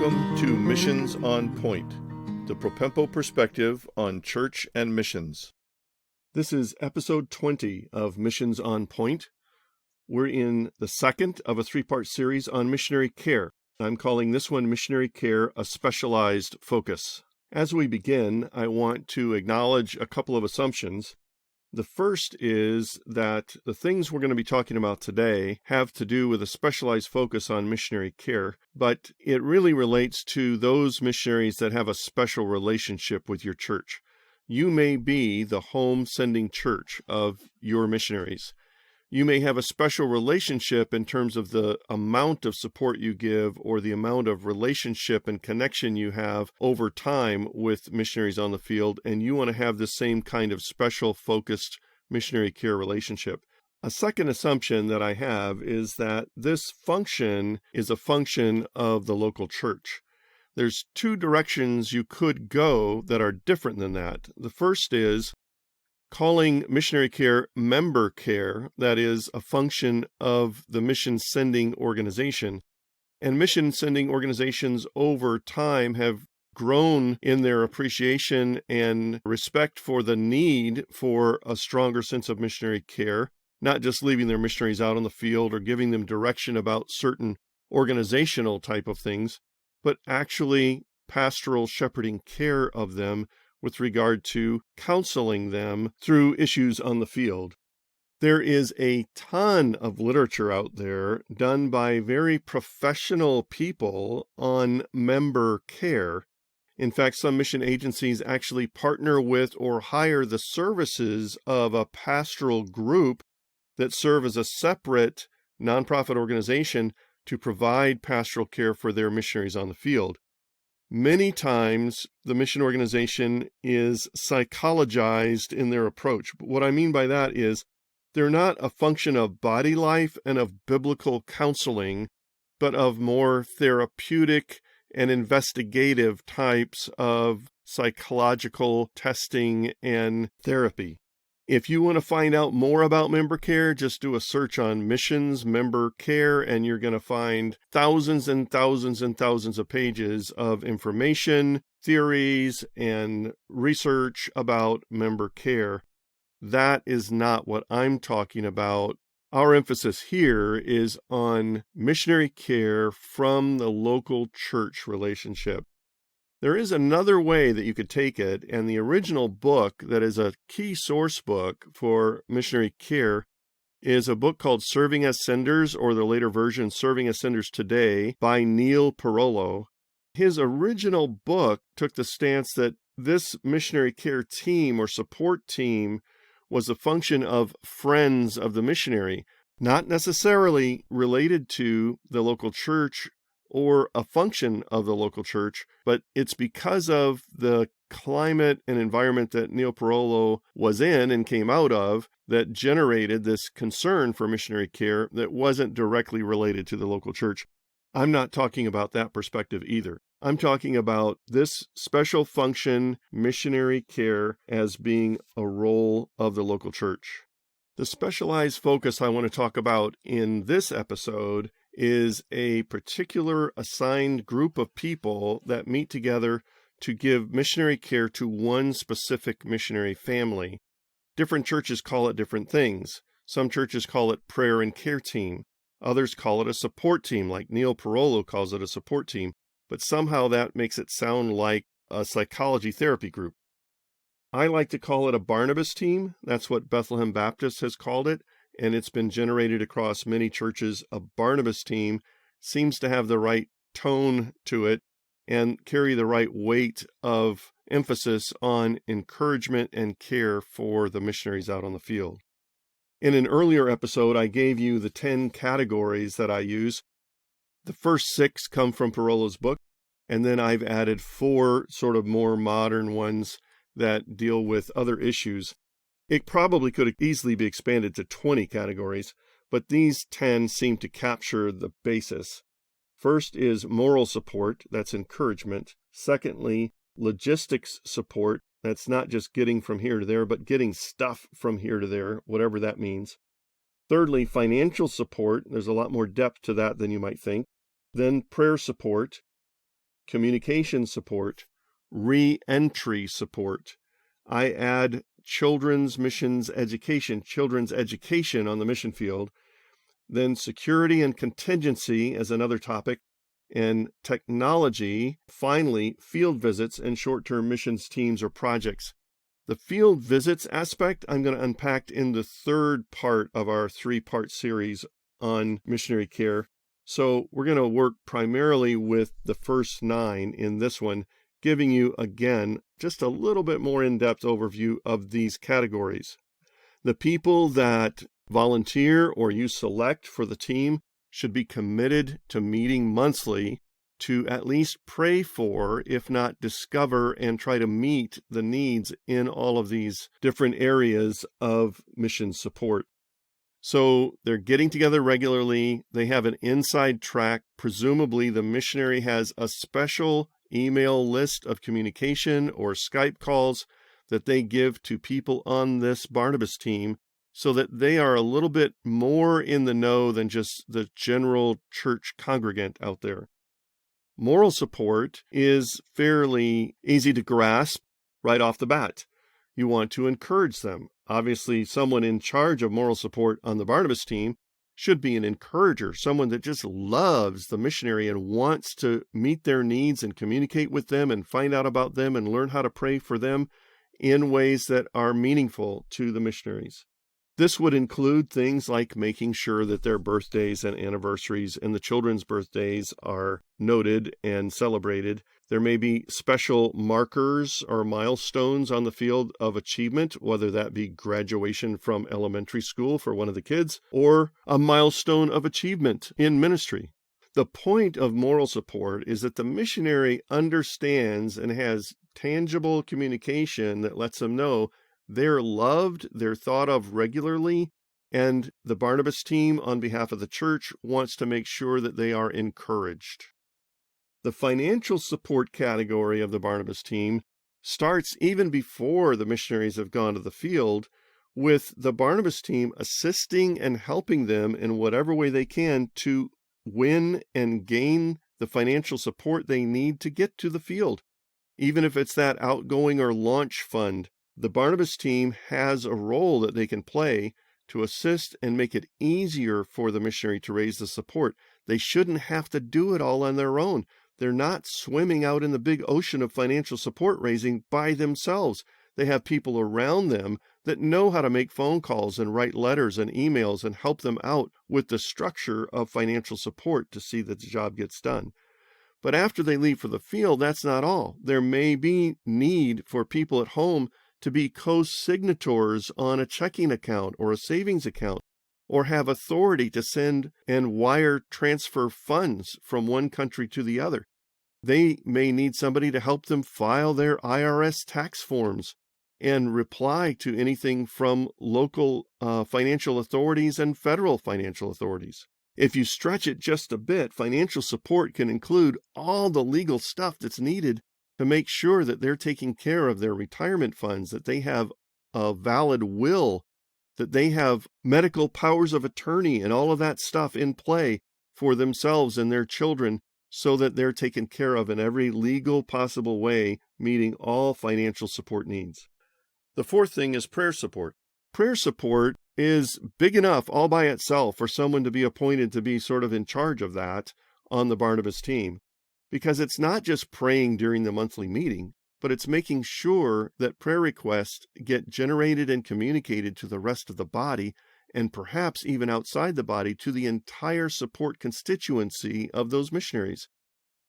Welcome to Missions on Point, the Propempo perspective on church and missions. This is episode 20 of Missions on Point. We're in the second of a three-part series on missionary care. I'm calling this one Missionary Care, a Specialized Focus. As we begin, I want to acknowledge a couple of assumptions. The first is that the things we're going to be talking about today have to do with a specialized focus on missionary care, but it really relates to those missionaries that have a special relationship with your church. You may be the home sending church of your missionaries. You may have a special relationship in terms of the amount of support you give or the amount of relationship and connection you have over time with missionaries on the field, and you want to have the same kind of special focused missionary care relationship. A second assumption that I have is that this function is a function of the local church. There's two directions you could go that are different than that. The first is calling missionary care member care, that is a function of the mission sending organization. And mission sending organizations over time have grown in their appreciation and respect for the need for a stronger sense of missionary care, not just leaving their missionaries out on the field or giving them direction about certain organizational type of things, but actually pastoral shepherding care of them with regard to counseling them through issues on the field. There is a ton of literature out there done by very professional people on member care. In fact, some mission agencies actually partner with or hire the services of a pastoral group that serve as a separate nonprofit organization to provide pastoral care for their missionaries on the field. Many times, the mission organization is psychologized in their approach. But what I mean by that is they're not a function of body life and of biblical counseling, but of more therapeutic and investigative types of psychological testing and therapy. If you want to find out more about member care, just do a search on missions member care, and you're going to find thousands and thousands and thousands of pages of information, theories, and research about member care. That is not what I'm talking about. Our emphasis here is on missionary care from the local church relationship. There is another way that you could take it, and the original book that is a key source book for missionary care is a book called Serving as Senders, or the later version, Serving as Senders Today, by Neil Perolo. His original book took the stance that this missionary care team or support team was a function of friends of the missionary, not necessarily related to the local church or a function of the local church, but it's because of the climate and environment that Neil Perolo was in and came out of that generated this concern for missionary care that wasn't directly related to the local church. I'm not talking about that perspective either. I'm talking about this special function, missionary care, as being a role of the local church. The specialized focus I want to talk about in this episode is a particular assigned group of people that meet together to give missionary care to one specific missionary family. Different churches call it different things. Some churches call it prayer and care team. Others call it a support team, like Neil Perolo calls it a support team, but somehow that makes it sound like a psychology therapy group. I like to call it a Barnabas Team. That's what Bethlehem Baptist has called it, and it's been generated across many churches. A Barnabas Team seems to have the right tone to it and carry the right weight of emphasis on encouragement and care for the missionaries out on the field. In an earlier episode, I gave you the 10 categories that I use. The first 6 come from Perolo's book, and then I've added 4 sort of more modern ones that deal with other issues. It probably could easily be expanded to 20 categories, but these 10 seem to capture the basis. First is moral support, that's encouragement. Secondly, logistics support, that's not just getting from here to there, but getting stuff from here to there, whatever that means. Thirdly, financial support, there's a lot more depth to that than you might think. Then prayer support. communication support, reentry support. I add children's education on the mission field, then security and contingency as another topic, and technology, finally, field visits and short-term missions teams or projects. The field visits aspect I'm going to unpack in the third part of our three-part series on missionary care. So we're going to work primarily with the first 9 in this one, giving you, again, just a little bit more in-depth overview of these categories. The people that volunteer or you select for the team should be committed to meeting monthly to at least pray for, if not discover and try to meet the needs in all of these different areas of mission support. So they're getting together regularly. They have an inside track. Presumably the missionary has a special email list of communication or Skype calls that they give to people on this Barnabas team so that they are a little bit more in the know than just the general church congregant out there. Moral support is fairly easy to grasp right off the bat. You want to encourage them. Obviously, someone in charge of moral support on the Barnabas team should be an encourager, someone that just loves the missionary and wants to meet their needs and communicate with them and find out about them and learn how to pray for them in ways that are meaningful to the missionaries. This would include things like making sure that their birthdays and anniversaries and the children's birthdays are noted and celebrated. There may be special markers or milestones on the field of achievement, whether that be graduation from elementary school for one of the kids or a milestone of achievement in ministry. The point of moral support is that the missionary understands and has tangible communication that lets them know they're loved, they're thought of regularly, and the Barnabas team, on behalf of the church, wants to make sure that they are encouraged. The financial support category of the Barnabas team starts even before the missionaries have gone to the field, with the Barnabas team assisting and helping them in whatever way they can to win and gain the financial support they need to get to the field. Even if it's that outgoing or launch fund, the Barnabas team has a role that they can play to assist and make it easier for the missionary to raise the support. They shouldn't have to do it all on their own. They're not swimming out in the big ocean of financial support raising by themselves. They have people around them that know how to make phone calls and write letters and emails and help them out with the structure of financial support to see that the job gets done. But after they leave for the field, that's not all. There may be need for people at home to be co-signatories on a checking account or a savings account, or have authority to send and wire transfer funds from one country to the other. They may need somebody to help them file their IRS tax forms and reply to anything from local financial authorities and federal financial authorities. If you stretch it just a bit, financial support can include all the legal stuff that's needed to make sure that they're taking care of their retirement funds, that they have a valid will, that they have medical powers of attorney and all of that stuff in play for themselves and their children so that they're taken care of in every legal possible way, meeting all financial support needs. The fourth thing is prayer support. Prayer support is big enough all by itself for someone to be appointed to be sort of in charge of that on the Barnabas team, because it's not just praying during the monthly meeting, but it's making sure that prayer requests get generated and communicated to the rest of the body, and perhaps even outside the body to the entire support constituency of those missionaries.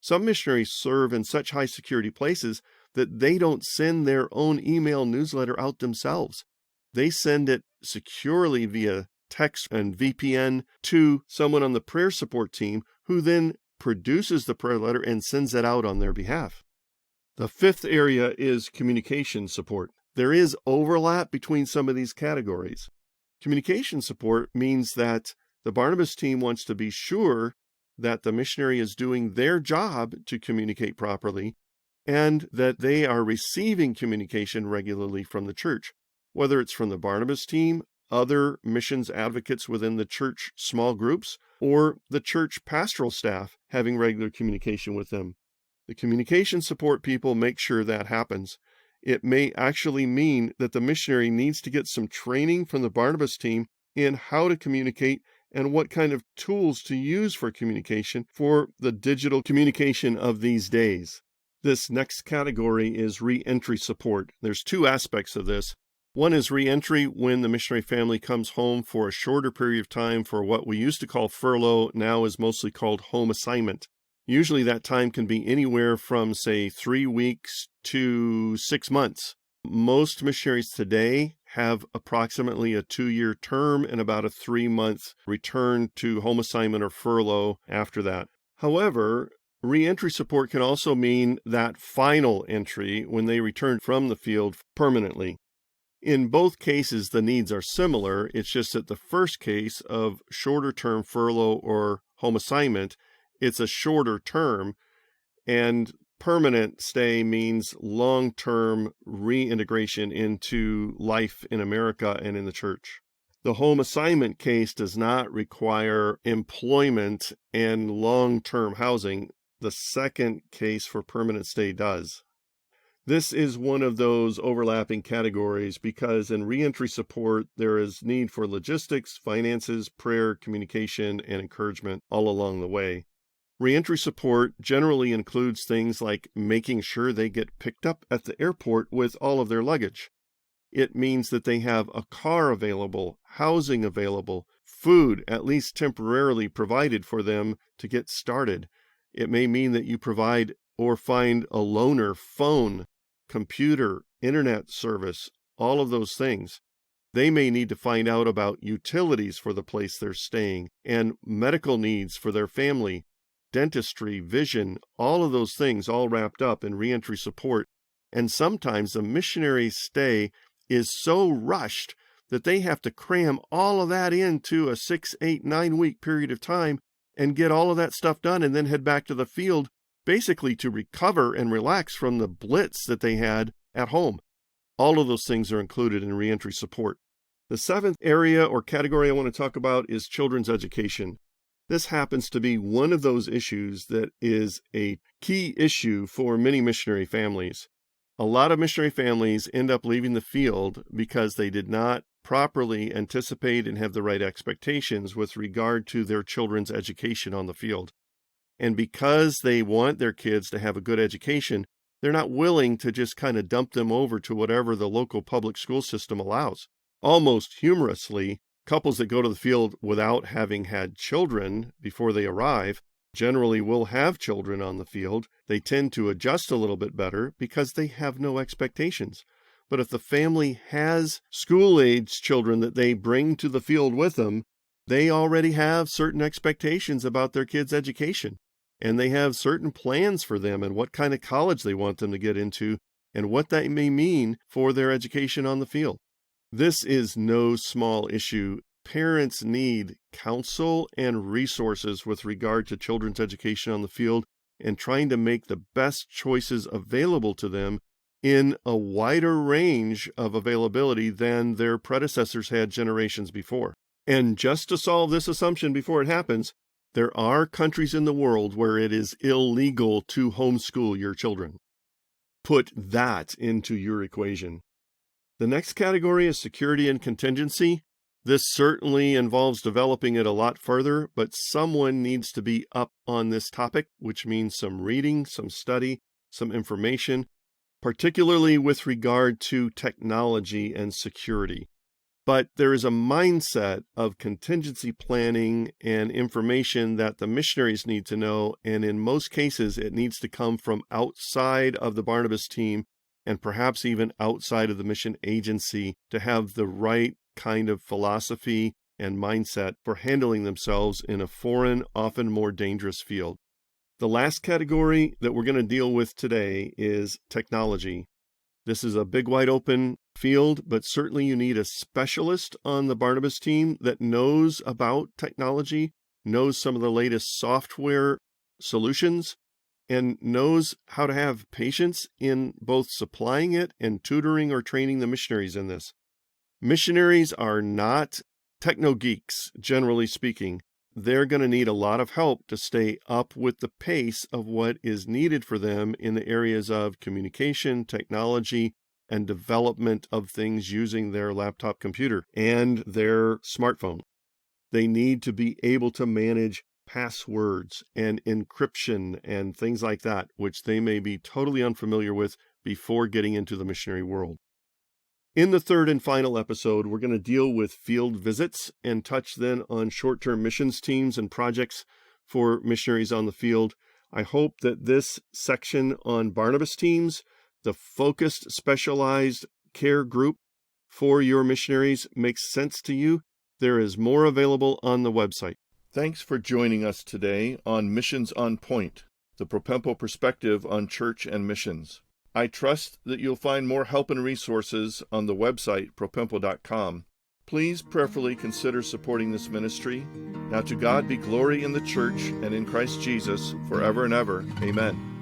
Some missionaries serve in such high security places that they don't send their own email newsletter out themselves. They send it securely via text and VPN to someone on the prayer support team, who then produces the prayer letter and sends it out on their behalf. The fifth area is communication support. There is overlap between some of these categories. Communication support means that the Barnabas team wants to be sure that the missionary is doing their job to communicate properly and that they are receiving communication regularly from the church, whether it's from the Barnabas team, other missions advocates within the church small groups, or the church pastoral staff having regular communication with them. The communication support people make sure that happens. It may actually mean that the missionary needs to get some training from the Barnabas team in how to communicate and what kind of tools to use for communication for the digital communication of these days. This next category is reentry support. There's two aspects of this. One is reentry when the missionary family comes home for a shorter period of time for what we used to call furlough, now is mostly called home assignment. Usually that time can be anywhere from, say, 3 weeks to 6 months. Most missionaries today have approximately a 2-year term and about a 3-month return to home assignment or furlough after that. However, reentry support can also mean that final entry when they return from the field permanently. In both cases, the needs are similar. It's just that the first case of shorter-term furlough or home assignment, it's a shorter term, and permanent stay means long-term reintegration into life in America and in the church. The home assignment case does not require employment and long-term housing. The second case for permanent stay does. This is one of those overlapping categories because in reentry support, there is need for logistics, finances, prayer, communication, and encouragement all along the way. Reentry support generally includes things like making sure they get picked up at the airport with all of their luggage. It means that they have a car available, housing available, food at least temporarily provided for them to get started. It may mean that you provide or find a loaner, phone, computer, internet service, all of those things. They may need to find out about utilities for the place they're staying and medical needs for their family, dentistry, vision, all of those things all wrapped up in reentry support. And sometimes the missionary's stay is so rushed that they have to cram all of that into a 6, 8, 9-week period of time and get all of that stuff done and then head back to the field, basically to recover and relax from the blitz that they had at home. All of those things are included in reentry support. The seventh area or category I want to talk about is children's education. This happens to be one of those issues that is a key issue for many missionary families. A lot of missionary families end up leaving the field because they did not properly anticipate and have the right expectations with regard to their children's education on the field. And because they want their kids to have a good education, they're not willing to just kind of dump them over to whatever the local public school system allows. Almost humorously, couples that go to the field without having had children before they arrive generally will have children on the field. They tend to adjust a little bit better because they have no expectations. But if the family has school-age children that they bring to the field with them, they already have certain expectations about their kids' education. And they have certain plans for them and what kind of college they want them to get into and what that may mean for their education on the field. This is no small issue. Parents need counsel and resources with regard to children's education on the field and trying to make the best choices available to them in a wider range of availability than their predecessors had generations before. And just to solve this assumption before it happens, there are countries in the world where it is illegal to homeschool your children. Put that into your equation. The next category is security and contingency. This certainly involves developing it a lot further, but someone needs to be up on this topic, which means some reading, some study, some information, particularly with regard to technology and security. But there is a mindset of contingency planning and information that the missionaries need to know, and in most cases, it needs to come from outside of the Barnabas team and perhaps even outside of the mission agency to have the right kind of philosophy and mindset for handling themselves in a foreign, often more dangerous field. The last category that we're going to deal with today is technology. This is a big, wide open field, but certainly you need a specialist on the Barnabas team that knows about technology, knows some of the latest software solutions, and knows how to have patience in both supplying it and tutoring or training the missionaries in this. Missionaries are not techno geeks, generally speaking. they're going to need a lot of help to stay up with the pace of what is needed for them in the areas of communication, technology, and development of things using their laptop computer and their smartphone. They need to be able to manage passwords and encryption and things like that, which they may be totally unfamiliar with before getting into the missionary world. In the third and final episode, we're going to deal with field visits and touch then on short-term missions teams and projects for missionaries on the field. I hope that this section on Barnabas teams, the focused, specialized care group for your missionaries, makes sense to you. There is more available on the website. Thanks for joining us today on Missions on Point, the Propempo perspective on church and missions. I trust that you'll find more help and resources on the website, propempo.com. Please prayerfully consider supporting this ministry. Now to God be glory in the church and in Christ Jesus forever and ever. Amen.